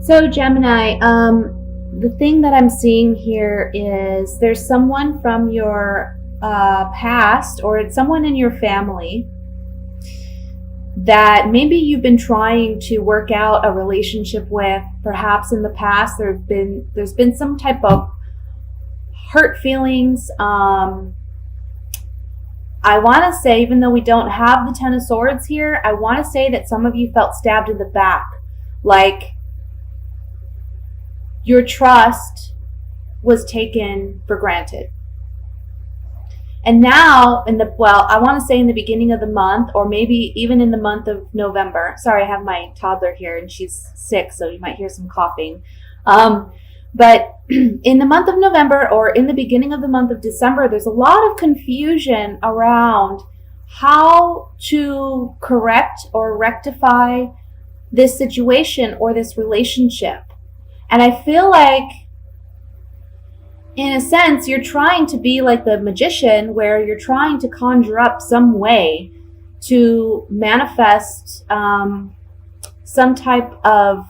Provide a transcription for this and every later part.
So Gemini, the thing that I'm seeing here is there's someone from your past, or it's someone in your family that maybe you've been trying to work out a relationship with. Perhaps in the past there's been some type of hurt feelings. I want to say, even though we don't have the Ten of Swords here, I want to say that some of you felt stabbed in the back, like your trust was taken for granted. And now, I want to say in the beginning of the month, or maybe even in the month of November. Sorry, I have my toddler here and she's sick, so you might hear some coughing. But in the month of November, or in the beginning of the month of December, there's a lot of confusion around how to correct or rectify this situation or this relationship. And I feel like, in a sense, you're trying to be like the magician, where you're trying to conjure up some way to manifest some type of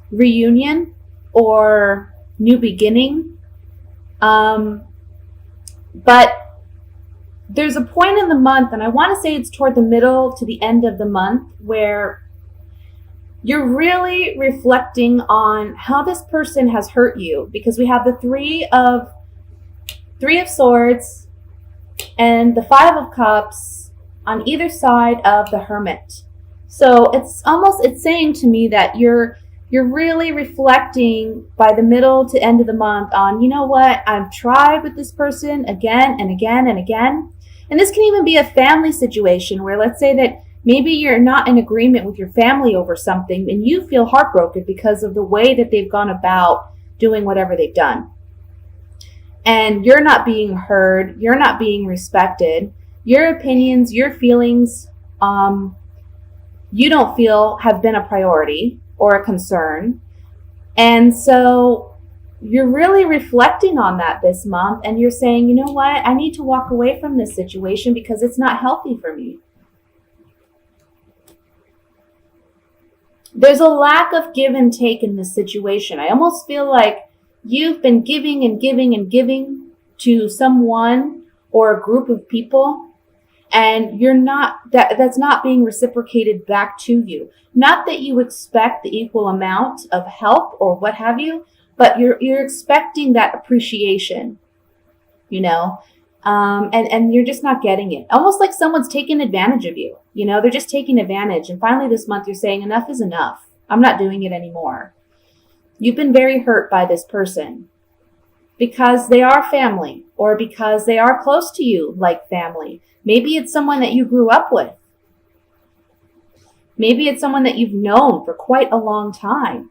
reunion or new beginning. But there's a point in the month, and I want to say it's toward the middle to the end of the month, where you're really reflecting on how this person has hurt you, because we have the Three of Swords and the Five of Cups on either side of the Hermit. So it's saying to me that you're really reflecting by the middle to end of the month on, you know what, I've tried with this person again and again and again. And this can even be a family situation where, let's say that maybe you're not in agreement with your family over something and you feel heartbroken because of the way that they've gone about doing whatever they've done. And you're not being heard, you're not being respected. Your opinions, your feelings, you don't feel have been a priority or a concern. And so you're really reflecting on that this month, and you're saying, you know what, I need to walk away from this situation because it's not healthy for me. There's a lack of give and take in this situation. I almost feel like you've been giving and giving and giving to someone or a group of people, and that's not being reciprocated back to you. Not that you expect the equal amount of help or what have you, but you're expecting that appreciation, and you're just not getting it. Almost like someone's taking advantage of you. They're just taking advantage. And finally this month you're saying, enough is enough. I'm not doing it anymore. You've been very hurt by this person because they are family, or because they are close to you like family. Maybe it's someone that you grew up with. Maybe it's someone that you've known for quite a long time.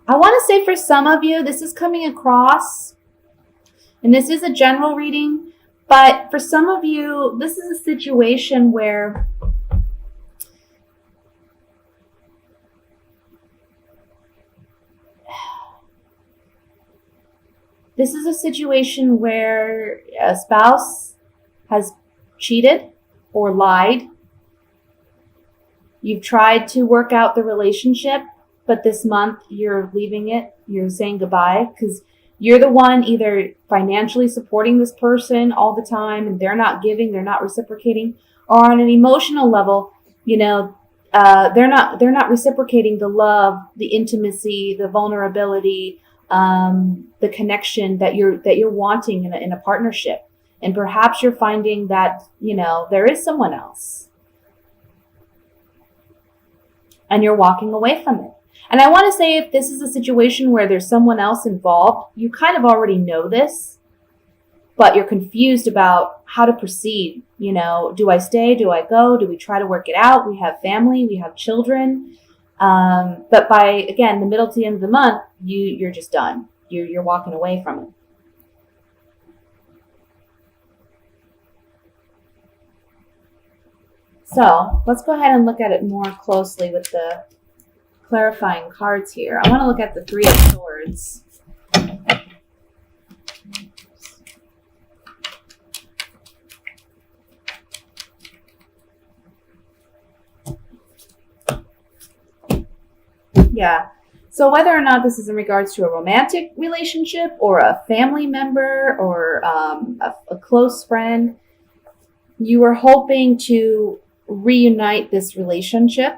I want to say for some of you, this is coming across, and this is a general reading, but for some of you, this is a situation where a spouse has cheated or lied. You've tried to work out the relationship, but this month you're leaving it. You're saying goodbye because you're the one either financially supporting this person all the time and they're not giving, they're not reciprocating, or on an emotional level, they're not reciprocating the love, the intimacy, the vulnerability, the connection that you're wanting in a partnership. And perhaps you're finding that, there is someone else, and you're walking away from it. And I want to say, if this is a situation where there's someone else involved, you kind of already know this, but you're confused about how to proceed. Do I stay? Do I go? Do we try to work it out? We have family, we have children. But by, again, the middle to the end of the month, you're just done. You're walking away from it. So let's go ahead and look at it more closely with the clarifying cards here. I want to look at the Three of Swords. Yeah. So whether or not this is in regards to a romantic relationship or a family member or a close friend, you are hoping to reunite this relationship.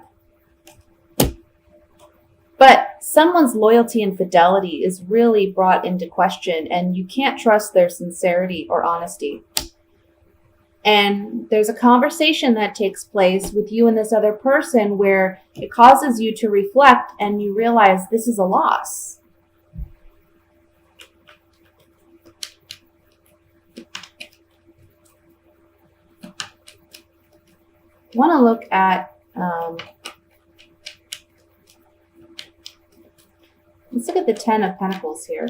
But someone's loyalty and fidelity is really brought into question, and you can't trust their sincerity or honesty. And there's a conversation that takes place with you and this other person where it causes you to reflect and you realize this is a loss. I want to look at, let's look at the 10 of Pentacles here.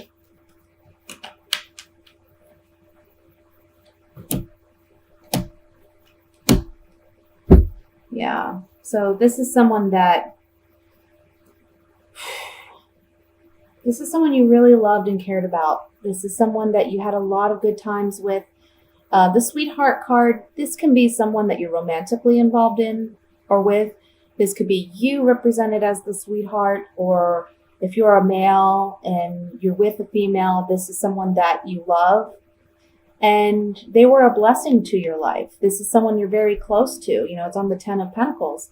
Yeah. So this is someone you really loved and cared about. This is someone that you had a lot of good times with. The sweetheart card, this can be someone that you're romantically involved in or with. This could be you represented as the sweetheart, or if you're a male and you're with a female, this is someone that you love. And they were a blessing to your life. This is someone you're very close to. You know, it's on the 10 of Pentacles.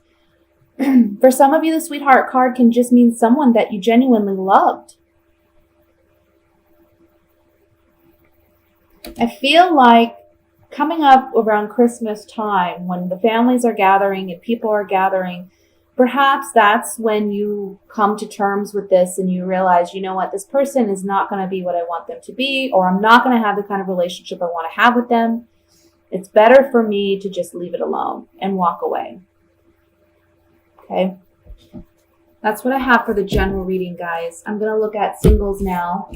For some of you, the sweetheart card can just mean someone that you genuinely loved. I feel like coming up around Christmas time, when the families are gathering and people are gathering, perhaps that's when you come to terms with this and you realize, you know what, this person is not going to be what I want them to be, or I'm not going to have the kind of relationship I want to have with them. It's better for me to just leave it alone and walk away. Okay. That's what I have for the general reading, guys. I'm going to look at singles now.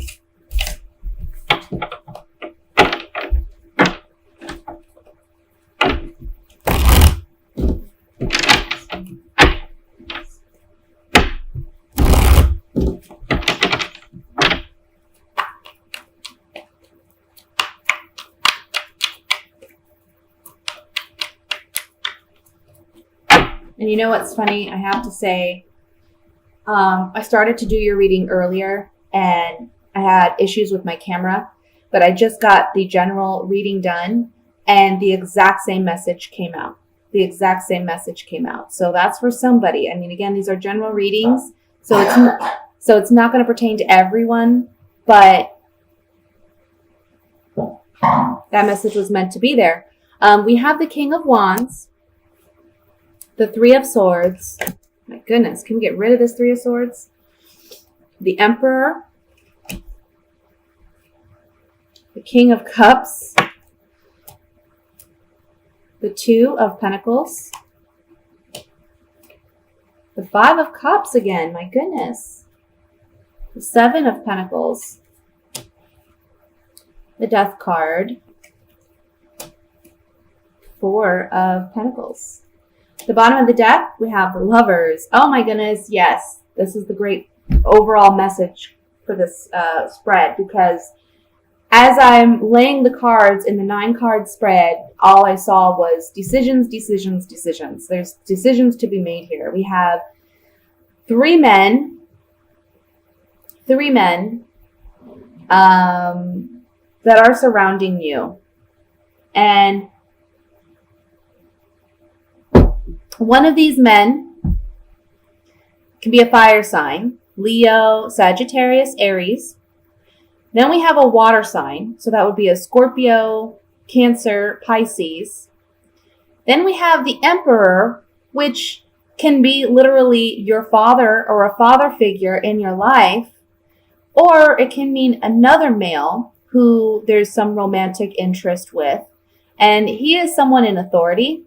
And you know what's funny? I have to say, I started to do your reading earlier and I had issues with my camera, but I just got the general reading done and the exact same message came out. The exact same message came out. So that's for somebody. I mean, again, these are general readings, so it's not going to pertain to everyone, but that message was meant to be there. We have the King of Wands, the Three of Swords. My goodness, can we get rid of this Three of Swords? The Emperor, the King of Cups, the Two of Pentacles, the Five of Cups again, my goodness, the Seven of Pentacles, the Death card, Four of Pentacles. The bottom of the deck, we have the Lovers. Oh my goodness, yes. This is the great overall message for this spread, because as I'm laying the cards in the 9-card spread, all I saw was decisions, decisions, decisions. There's decisions to be made here. We have three men that are surrounding you. And one of these men can be a fire sign, Leo, Sagittarius, Aries. Then we have a water sign, so that would be a Scorpio, Cancer, Pisces. Then we have the Emperor, which can be literally your father or a father figure in your life, or it can mean another male who there's some romantic interest with, and he is someone in authority.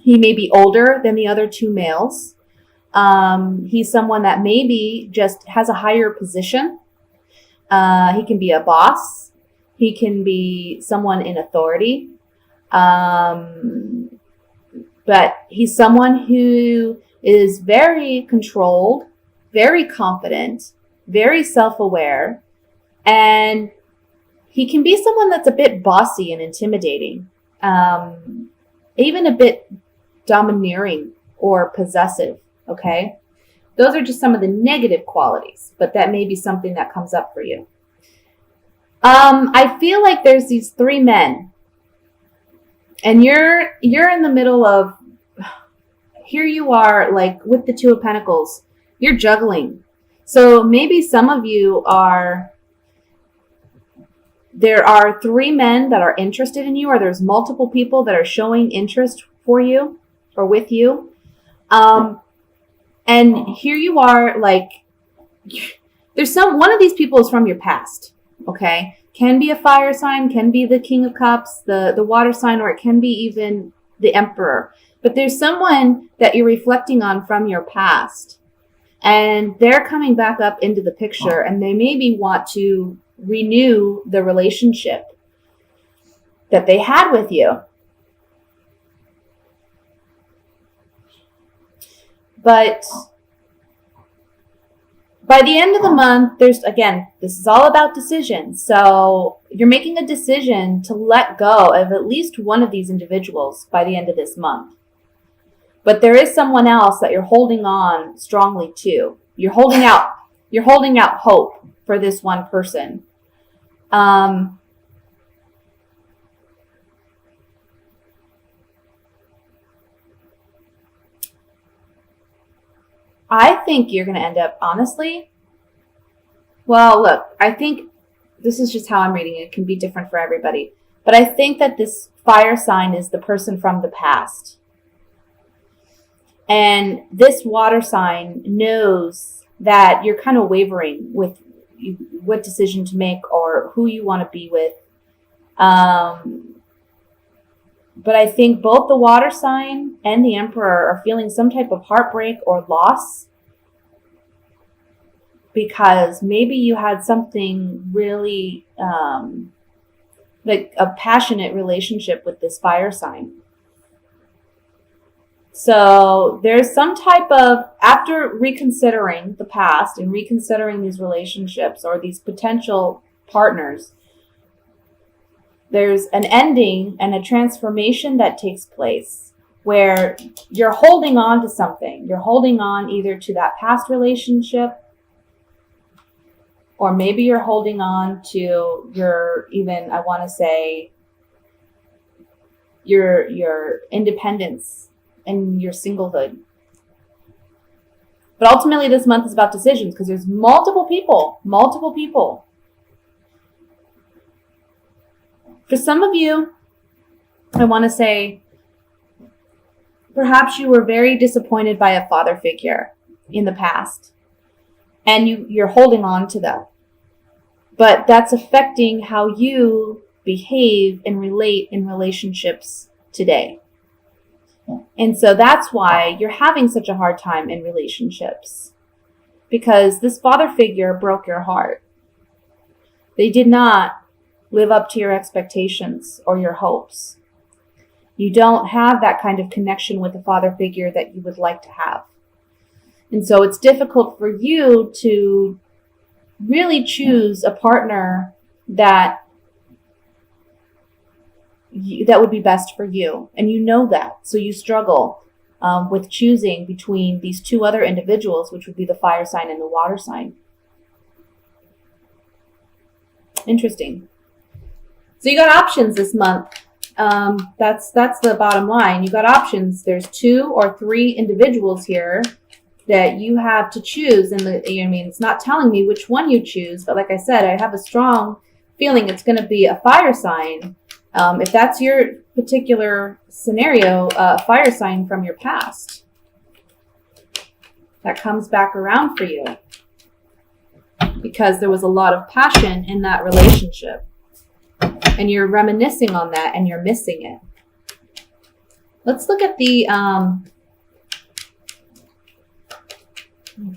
He may be older than the other two males. He's someone that maybe just has a higher position. He can be a boss. He can be someone in authority. But he's someone who is very controlled, very confident, very self-aware, and he can be someone that's a bit bossy and intimidating, even a bit domineering or possessive, okay? Those are just some of the negative qualities, but that may be something that comes up for you. I feel like there's these 3 men, and you're in the middle of, here you are, like with the 2 of Pentacles, you're juggling. So maybe some of you there are 3 men that are interested in you, or there's multiple people that are showing interest for you or with you. And here you are, like, there's one of these people is from your past, okay? Can be a fire sign, can be the King of Cups, the water sign, or it can be even the Emperor. But there's someone that you're reflecting on from your past, and they're coming back up into the picture, and they maybe want to renew the relationship that they had with you. But by the end of the month, this is all about decisions. So you're making a decision to let go of at least one of these individuals by the end of this month. But there is someone else that you're holding on strongly to. You're holding out hope for this one person. I think you're going to end up, honestly, well, look, I think this is just how I'm reading it. It can be different for everybody. But I think that this fire sign is the person from the past. And this water sign knows that you're kind of wavering with what decision to make or who you want to be with. But I think both the water sign and the Emperor are feeling some type of heartbreak or loss, because maybe you had something really like a passionate relationship with this fire sign. So there's some type of, after reconsidering the past and reconsidering these relationships or these potential partners, there's an ending and a transformation that takes place where you're holding on to something. You're holding on either to that past relationship, or maybe you're holding on to your independence and your singlehood. But ultimately this month is about decisions, because there's multiple people. For some of you, I want to say, perhaps you were very disappointed by a father figure in the past, and you're holding on to that. But that's affecting how you behave and relate in relationships today. And so that's why you're having such a hard time in relationships, because this father figure broke your heart. They did not live up to your expectations or your hopes. You don't have that kind of connection with the father figure that you would like to have. And so it's difficult for you to really choose a partner that would be best for you. And you know that. So you struggle with choosing between these 2 other individuals, which would be the fire sign and the water sign. Interesting. So you got options this month. That's the bottom line. You got options. There's 2 or 3 individuals here that you have to choose. And it's not telling me which one you choose, but like I said, I have a strong feeling it's going to be a fire sign. If that's your particular scenario, a fire sign from your past that comes back around for you, because there was a lot of passion in that relationship. And you're reminiscing on that and you're missing it. Let's look at the,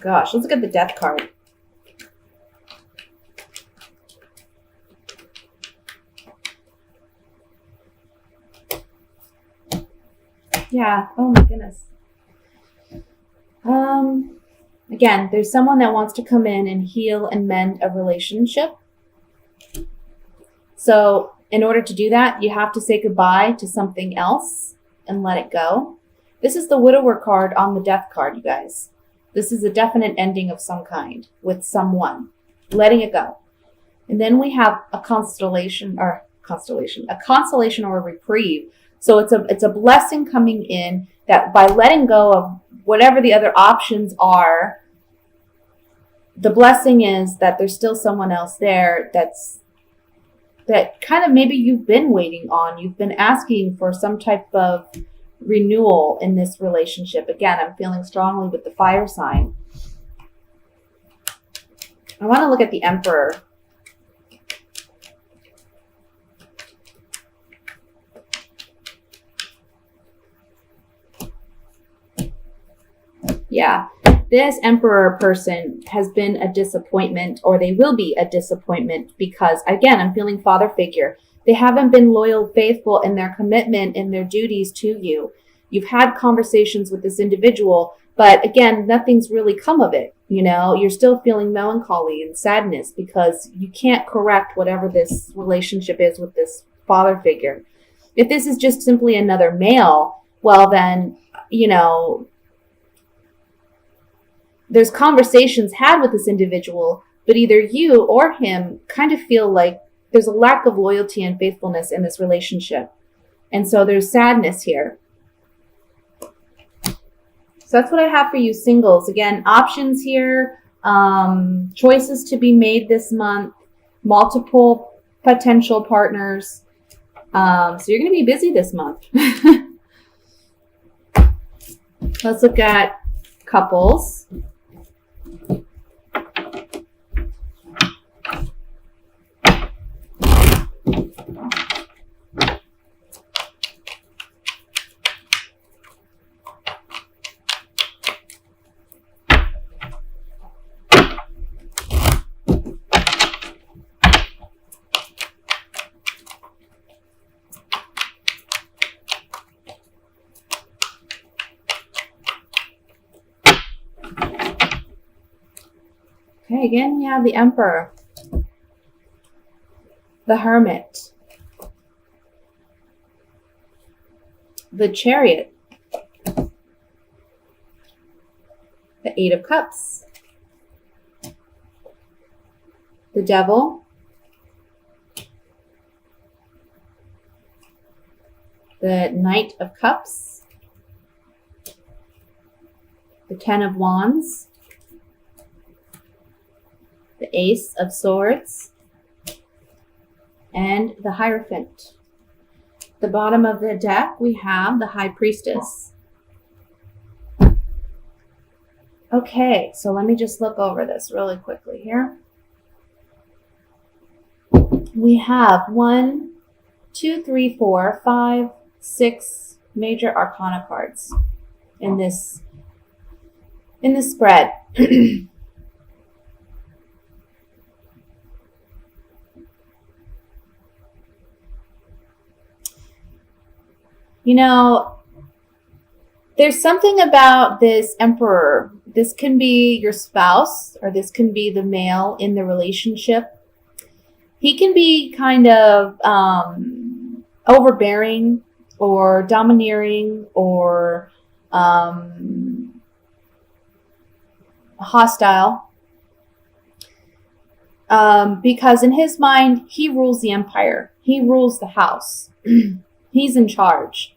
let's look at the Death card. Yeah, oh my goodness. Again, there's someone that wants to come in and heal and mend a relationship. So in order to do that, you have to say goodbye to something else and let it go. This is the Widower card on the Death card, you guys. This is a definite ending of some kind with someone, letting it go. And then we have a consolation or a reprieve. So it's a blessing coming in that by letting go of whatever the other options are, the blessing is that there's still someone else there that kind of maybe you've been waiting on. You've been asking for some type of renewal in this relationship. Again, I'm feeling strongly with the fire sign. I want to look at the Emperor. Yeah, this Emperor person has been a disappointment, or they will be a disappointment, because, again, I'm feeling father figure. They haven't been loyal, faithful in their commitment, in their duties to you. You've had conversations with this individual, but again, nothing's really come of it. You know, you're still feeling melancholy and sadness because you can't correct whatever this relationship is with this father figure. If this is just simply another male, well then, you know, there's conversations had with this individual, but either you or him kind of feel like there's a lack of loyalty and faithfulness in this relationship. And so there's sadness here. So that's what I have for you singles. Again, options here, choices to be made this month, multiple potential partners. So you're going to be busy this month. Let's look at couples. Okay, again, we have the Emperor, the Hermit, the Chariot, the Eight of Cups, the Devil, the Knight of Cups, the Ten of Wands, the Ace of Swords, and the Hierophant. The bottom of the deck, we have the High Priestess. Okay, so let me just look over this really quickly here. We have 1, 2, 3, 4, 5, 6 major arcana cards in this spread. You know, there's something about this Emperor. This can be your spouse, or this can be the male in the relationship. He can be kind of overbearing or domineering or hostile. Because in his mind, he rules the empire. He rules the house. He's in charge.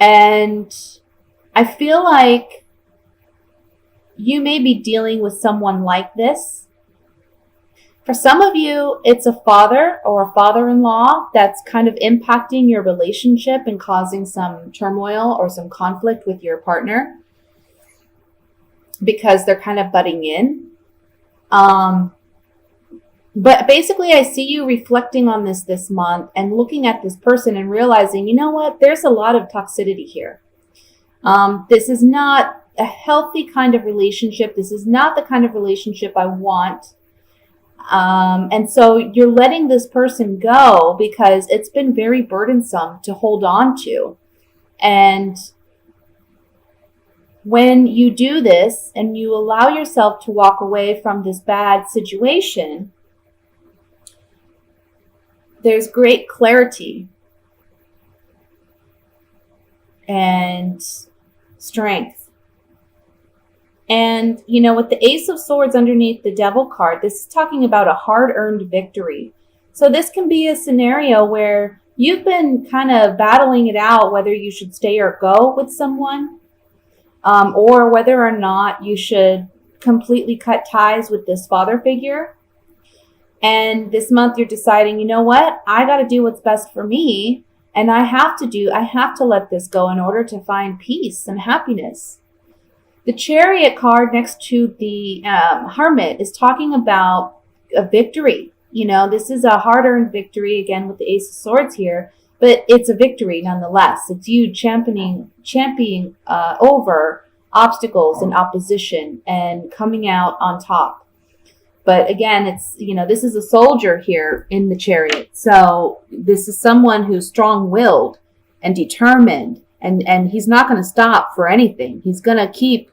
And I feel like you may be dealing with someone like this. For some of you, it's a father or a father-in-law that's kind of impacting your relationship and causing some turmoil or some conflict with your partner because they're kind of butting in. But basically, I see you reflecting on this month and looking at this person and realizing, you know what, there's a lot of toxicity here. This is not a healthy kind of relationship. This is not the kind of relationship I want. And so you're letting this person go because it's been very burdensome to hold on to. And when you do this and you allow yourself to walk away from this bad situation, there's great clarity and strength. And, with the Ace of Swords underneath the Devil card, this is talking about a hard-earned victory. So this can be a scenario where you've been kind of battling it out whether you should stay or go with someone, or whether or not you should completely cut ties with this father figure. And this month you're deciding, you know what? I got to do what's best for me. And I have to let this go in order to find peace and happiness. The Chariot card next to the Hermit is talking about a victory. This is a hard-earned victory, again, with the Ace of Swords here, but it's a victory nonetheless. It's you championing over obstacles and opposition and coming out on top. But again, it's, this is a soldier here in the Chariot. So this is someone who's strong-willed and determined, and he's not going to stop for anything. He's going to keep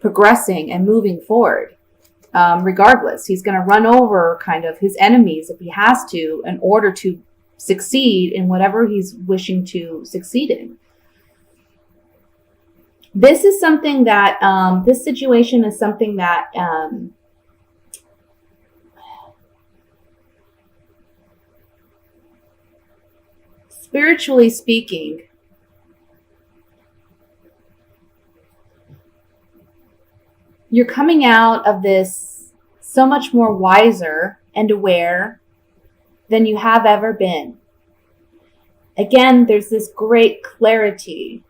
progressing and moving forward. Regardless, he's going to run over kind of his enemies if he has to in order to succeed in whatever he's wishing to succeed in. This is something that, this situation is something that, spiritually speaking, you're coming out of this so much more wiser and aware than you have ever been. Again, there's this great clarity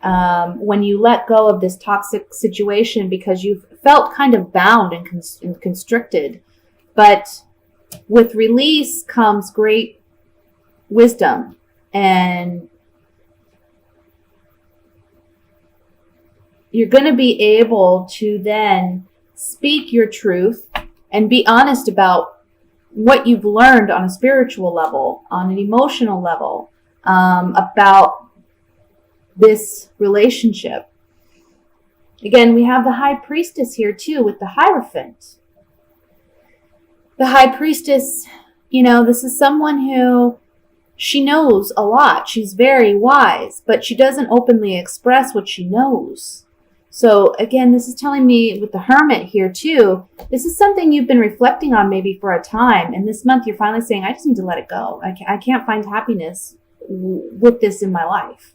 when you let go of this toxic situation because you've felt kind of bound and constricted. But with release comes great wisdom, and you're going to be able to then speak your truth and be honest about what you've learned on a spiritual level, on an emotional level, about this relationship. Again, we have the High Priestess here too with the Hierophant. The High Priestess, this is someone who, she knows a lot. She's very wise, but she doesn't openly express what she knows. So again, this is telling me with the Hermit here too, this is something you've been reflecting on maybe for a time. And this month you're finally saying, I just need to let it go. I can't find happiness with this in my life.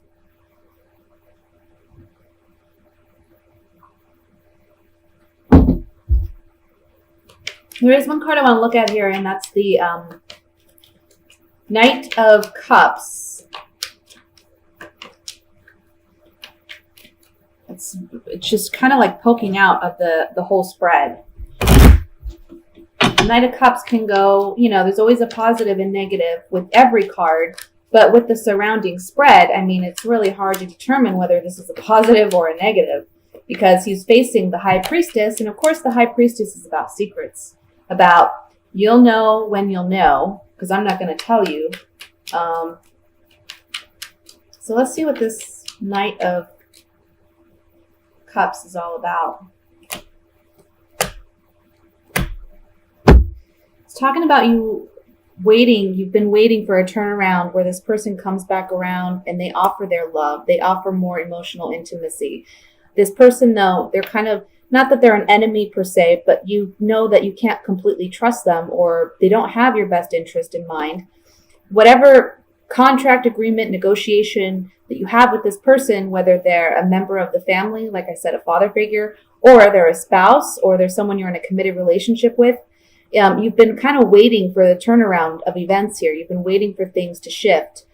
There is one card I want to look at here, and that's the Knight of Cups. It's just kind of like poking out of the whole spread. The Knight of Cups can go, there's always a positive and negative with every card, but with the surrounding spread, it's really hard to determine whether this is a positive or a negative because he's facing the High Priestess, and of course the High Priestess is about secrets, about you'll know when you'll know, because I'm not going to tell you. So let's see what this Knight of Cups is all about. It's talking about you waiting. You've been waiting for a turnaround where this person comes back around and they offer their love. They offer more emotional intimacy. This person, though, they're kind of, not that they're an enemy per se, but you know that you can't completely trust them, or they don't have your best interest in mind. Whatever contract, agreement, negotiation that you have with this person, whether they're a member of the family, like I said, a father figure, or they're a spouse, or they're someone you're in a committed relationship with, you've been kind of waiting for the turnaround of events here. You've been waiting for things to shift.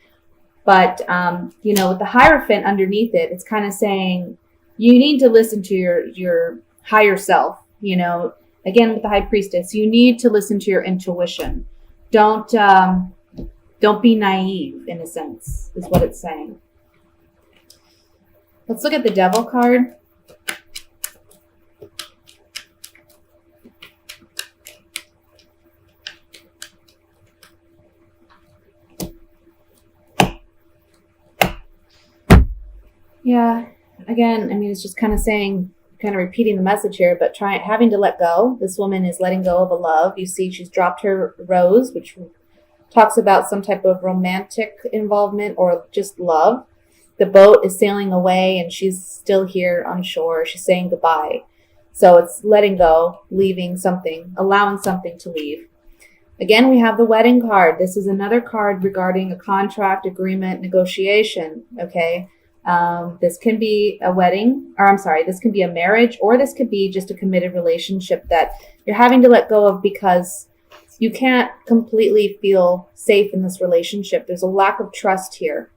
But, with the Hierophant underneath it, it's kind of saying you need to listen to your higher self. Again, with the High Priestess, you need to listen to your intuition. Don't be naive, in a sense, is what it's saying. Let's look at the Devil card. Yeah, again, it's just kind of saying, kind of repeating the message here, but having to let go. This woman is letting go of a love. You see, she's dropped her rose, which talks about some type of romantic involvement or just love. The boat is sailing away and she's still here on shore. She's saying goodbye. So it's letting go, leaving something, allowing something to leave. Again, we have the wedding card. This is another card regarding a contract, agreement, negotiation. Okay. This can be a wedding, or I'm sorry, this can be a marriage, or this could be just a committed relationship that you're having to let go of because you can't completely feel safe in this relationship. There's a lack of trust here.